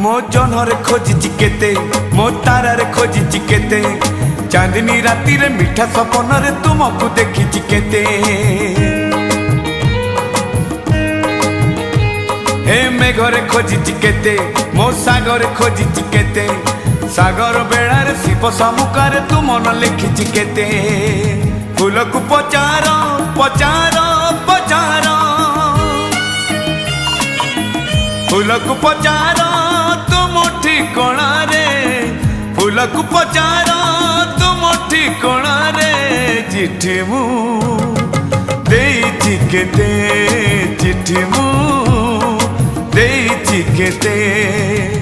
मो जनरे खोजिची केते मो तारारे खोजिची केते चांदनी राती रे मीठा सपन रे तुमको देखिची केते हे मेघरे खोजिची केते मो सागरे खोजिची केते सागर बेड़ारे शिव सामुकारे तू मन लिखिची केते फूल को पचार पचार पचार फूल को पचार तुम ठिकणा रे फूल को पचार तुम ठिकणा रे चिट्ठी मु देइछि केते चिट्ठी मु देइछि केते।